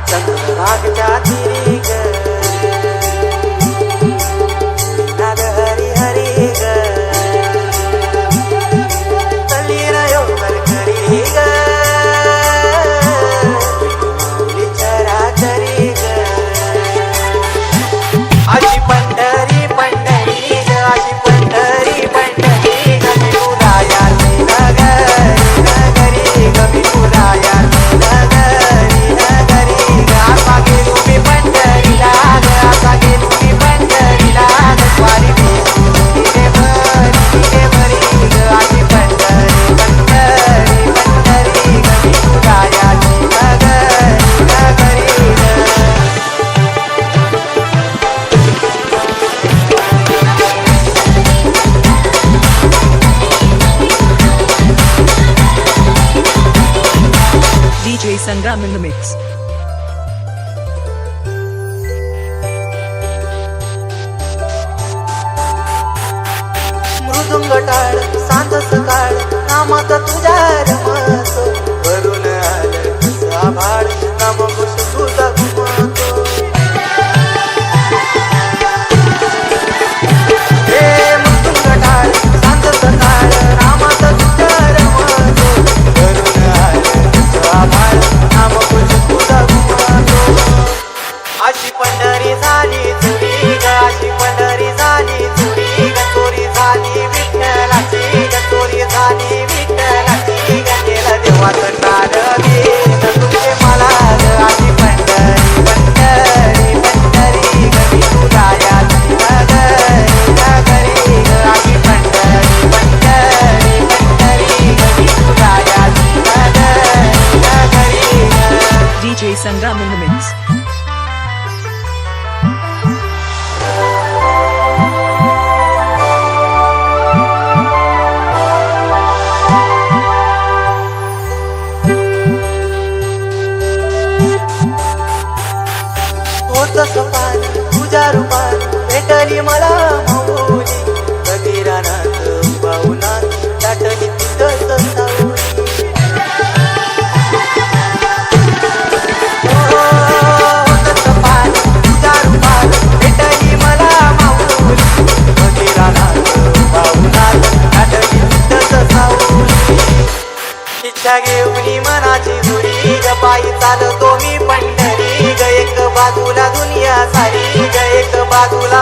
चंद्रभागच्या तिरी ग नाद हरी हरी ग चली रयो करी ग विठुमाऊलीच्या रातरी ग अशी पंढरी पंढरी ग अशी पंढरी पंढरी ग विठुरायाची नगरी नगरी ग विठुरायाची नगरी नगरी ग आता गेलो मी पंढरीला ग आता गेलो मी पंढरीला ग स्वारी रे भरी ग अशी पंढरी पंढरी पंढरी ग विठुरायाची नगरी नगरी ग DJ Sangram in the mix. मृदुंग टाळ सांज सकाळ नामात तुझ्या रमतो वरून आलं तुझा भाळ नाम घोष तुझा घुमतो हे मृदुंग टाळ सांज सकाळ नामात तुझ्या रमतो वरून आलं तुझा भाळ नाम घोष तुझा घुमतो अशी पंढरी झाली चोरी ग अशी पंढरी झाली चोरी ग चोरी झाली विठ्ठलाची ग चोरी झाली विठ्ठलाची ग केलं देवाचं नारळी तुझे मला ग अशी पंढरी पंढरी पंढरी ग विठुरायाची नगरी नगरी ग अशी पंढरी पंढरी पंढरी ग विठुरायाची नगरी नगरी ग DJ Sangram in the mix. सपान तुझ्या रूपान भेटली मला माऊली कधी रानात पाहुणात दाटली तिथं सावली सपान तुझ्या रूपान भेटली मला माऊली कधी रानात पाहुणात दाटली तिथं सावली इच्छा घेऊन मनाची जुरी ग पायी चालतो मी पंढरी ग एक बाजूला दुनिया सारी ग एक बाजूला